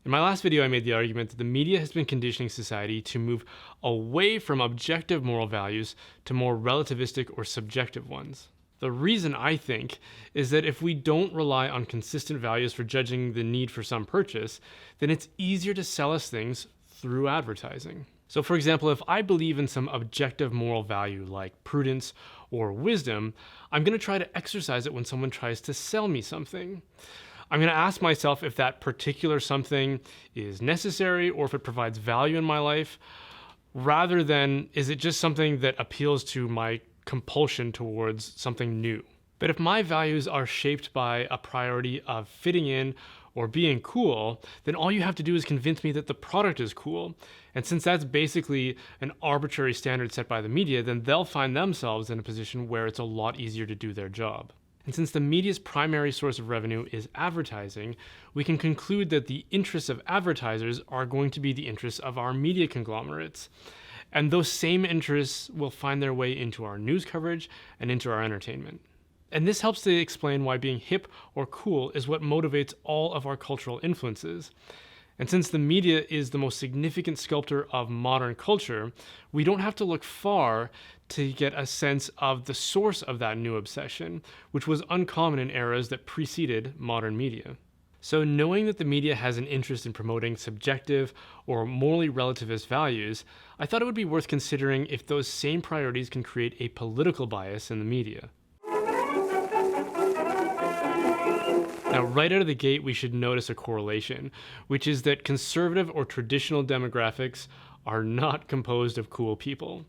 In my last video, I made the argument that the media has been conditioning society to move away from objective moral values to more relativistic or subjective ones. The reason, I think, is that if we don't rely on consistent values for judging the need for some purchase, then it's easier to sell us things through advertising. So for example, if I believe in some objective moral value like prudence or wisdom, I'm going to try to exercise it when someone tries to sell me something. I'm going to ask myself if that particular something is necessary or if it provides value in my life, rather than is it just something that appeals to my compulsion towards something new. But if my values are shaped by a priority of fitting in or being cool, then all you have to do is convince me that the product is cool. And since that's basically an arbitrary standard set by the media, then they'll find themselves in a position where it's a lot easier to do their job. And since the media's primary source of revenue is advertising, we can conclude that the interests of advertisers are going to be the interests of our media conglomerates. And those same interests will find their way into our news coverage and into our entertainment. And this helps to explain why being hip or cool is what motivates all of our cultural influences. And since the media is the most significant sculptor of modern culture, we don't have to look far to get a sense of the source of that new obsession, which was uncommon in eras that preceded modern media. So knowing that the media has an interest in promoting subjective or morally relativist values, I thought it would be worth considering if those same priorities can create a political bias in the media. Now, right out of the gate, we should notice a correlation, which is that conservative or traditional demographics are not composed of cool people.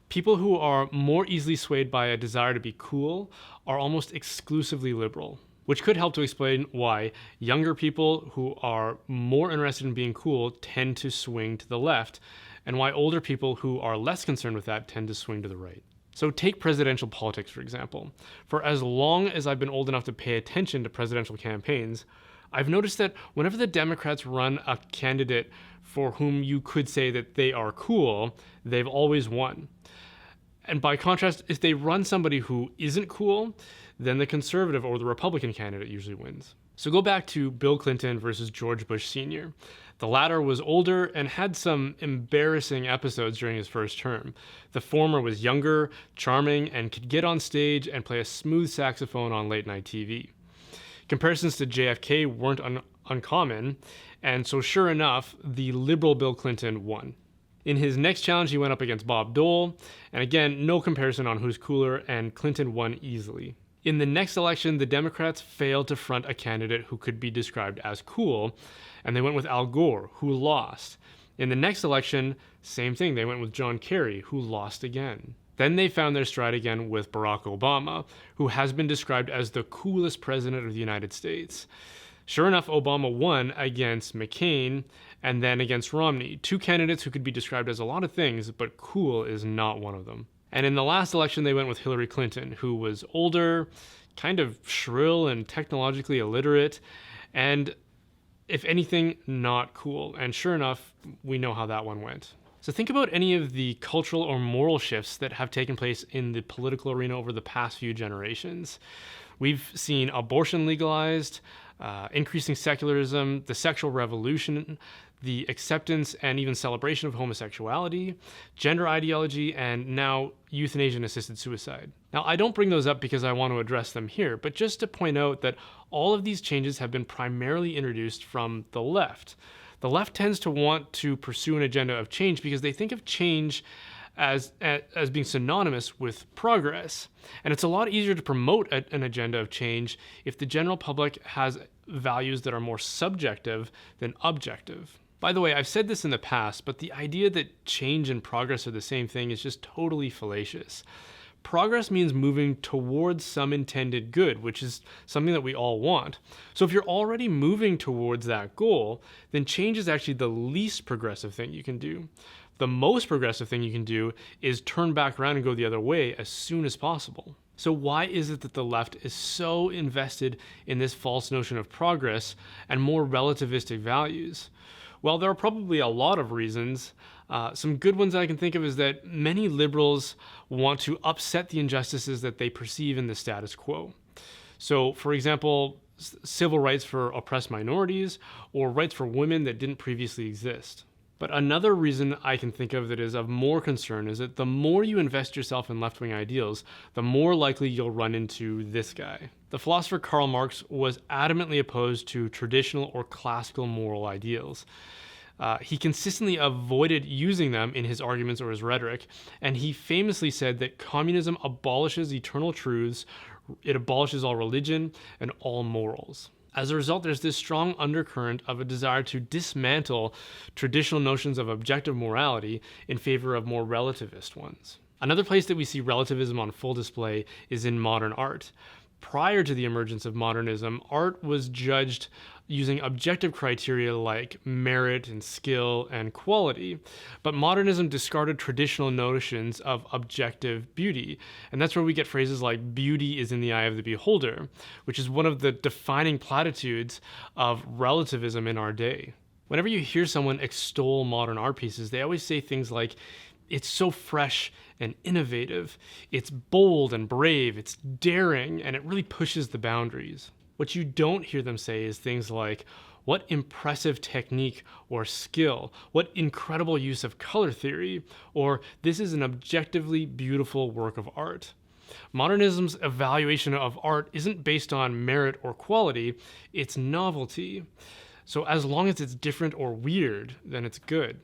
People who are more easily swayed by a desire to be cool are almost exclusively liberal, which could help to explain why younger people who are more interested in being cool tend to swing to the left, and why older people who are less concerned with that tend to swing to the right. So take presidential politics, for example. For as long as I've been old enough to pay attention to presidential campaigns, I've noticed that whenever the Democrats run a candidate for whom you could say that they are cool, they've always won. And by contrast, if they run somebody who isn't cool, then the conservative or the Republican candidate usually wins. So go back to Bill Clinton versus George Bush Sr. The latter was older and had some embarrassing episodes during his first term. The former was younger, charming, and could get on stage and play a smooth saxophone on late-night TV. Comparisons to JFK weren't uncommon, and so sure enough, the liberal Bill Clinton won. In his next challenge, he went up against Bob Dole, and again, no comparison on who's cooler, and Clinton won easily. In the next election, the Democrats failed to front a candidate who could be described as cool, and they went with Al Gore, who lost. In the next election, same thing, they went with John Kerry, who lost again. Then they found their stride again with Barack Obama, who has been described as the coolest president of the United States. Sure enough, Obama won against McCain and then against Romney, two candidates who could be described as a lot of things, but cool is not one of them. And in the last election, they went with Hillary Clinton, who was older, kind of shrill and technologically illiterate, and if anything, not cool. And sure enough, we know how that one went. So think about any of the cultural or moral shifts that have taken place in the political arena over the past few generations. We've seen abortion legalized, increasing secularism, the sexual revolution, the acceptance and even celebration of homosexuality, gender ideology, and now euthanasia and assisted suicide. Now, I don't bring those up because I want to address them here, but just to point out that all of these changes have been primarily introduced from the left. The left tends to want to pursue an agenda of change because they think of change as being synonymous with progress. And it's a lot easier to promote an agenda of change if the general public has values that are more subjective than objective. By the way, I've said this in the past, but the idea that change and progress are the same thing is just totally fallacious. Progress means moving towards some intended good, which is something that we all want. So if you're already moving towards that goal, then change is actually the least progressive thing you can do. The most progressive thing you can do is turn back around and go the other way as soon as possible. So why is it that the left is so invested in this false notion of progress and more relativistic values? Well, there are probably a lot of reasons. Some good ones I can think of is that many liberals want to upset the injustices that they perceive in the status quo. So, for example, civil rights for oppressed minorities, or rights for women that didn't previously exist. But another reason I can think of that is of more concern is that the more you invest yourself in left-wing ideals, the more likely you'll run into this guy. The philosopher Karl Marx was adamantly opposed to traditional or classical moral ideals. He consistently avoided using them in his arguments or his rhetoric, and he famously said that communism abolishes eternal truths, it abolishes all religion and all morals. As a result, there's this strong undercurrent of a desire to dismantle traditional notions of objective morality in favor of more relativist ones. Another place that we see relativism on full display is in modern art. Prior to the emergence of modernism, art was judged using objective criteria like merit and skill and quality, but modernism discarded traditional notions of objective beauty, and that's where we get phrases like beauty is in the eye of the beholder, which is one of the defining platitudes of relativism in our day. Whenever you hear someone extol modern art pieces, they always say things like, it's so fresh and innovative, it's bold and brave, it's daring, and it really pushes the boundaries. What you don't hear them say is things like, what impressive technique or skill, what incredible use of color theory, or this is an objectively beautiful work of art. Modernism's evaluation of art isn't based on merit or quality, it's novelty. So as long as it's different or weird, then it's good.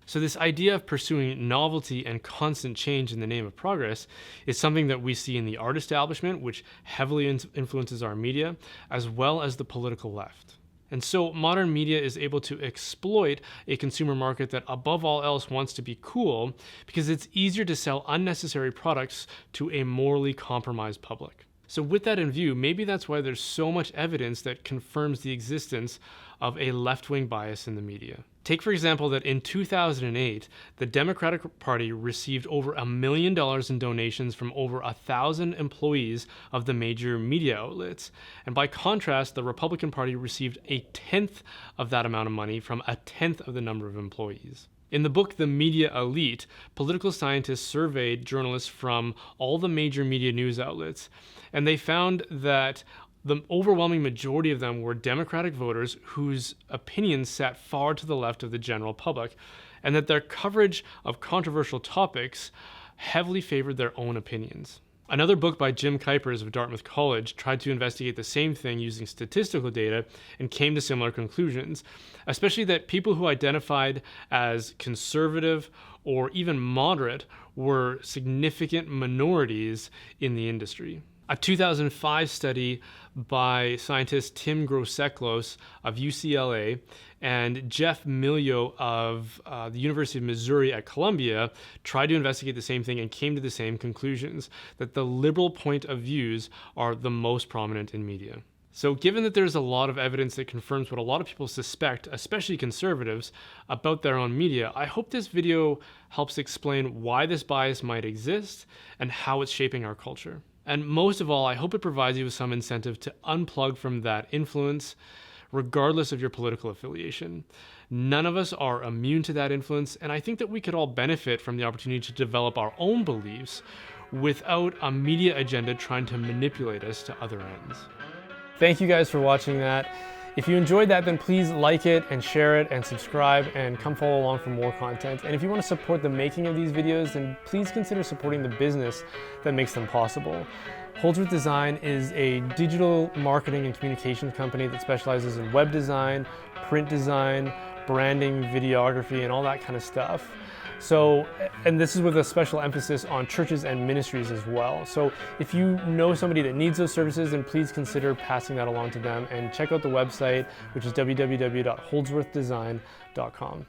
So this idea of pursuing novelty and constant change in the name of progress is something that we see in the art establishment, which heavily influences our media, as well as the political left. And so modern media is able to exploit a consumer market that above all else wants to be cool because it's easier to sell unnecessary products to a morally compromised public. So with that in view, maybe that's why there's so much evidence that confirms the existence of a left-wing bias in the media. Take, for example, that in 2008, the Democratic Party received over $1 million in donations from over 1,000 employees of the major media outlets. And by contrast, the Republican Party received 1/10 of that amount of money from 1/10 of the number of employees. In the book, The Media Elite, political scientists surveyed journalists from all the major media news outlets, and they found that the overwhelming majority of them were Democratic voters whose opinions sat far to the left of the general public, and that their coverage of controversial topics heavily favored their own opinions. Another book by Jim Kuipers of Dartmouth College tried to investigate the same thing using statistical data and came to similar conclusions, especially that people who identified as conservative or even moderate were significant minorities in the industry. A 2005 study by scientists Tim Grosseklos of UCLA and Jeff Milio of the University of Missouri at Columbia tried to investigate the same thing and came to the same conclusions, that the liberal point of views are the most prominent in media. So given that there's a lot of evidence that confirms what a lot of people suspect, especially conservatives, about their own media, I hope this video helps explain why this bias might exist and how it's shaping our culture. And most of all, I hope it provides you with some incentive to unplug from that influence, regardless of your political affiliation. None of us are immune to that influence, and I think that we could all benefit from the opportunity to develop our own beliefs without a media agenda trying to manipulate us to other ends. Thank you guys for watching that. If you enjoyed that, then please like it and share it and subscribe and come follow along for more content. And if you want to support the making of these videos, then please consider supporting the business that makes them possible. Holdsworth Design is a digital marketing and communications company that specializes in web design, print design, branding, videography, and all that kind of stuff. So, and this is with a special emphasis on churches and ministries as well. So if you know somebody that needs those services, then please consider passing that along to them and check out the website, which is www.holdsworthdesign.com.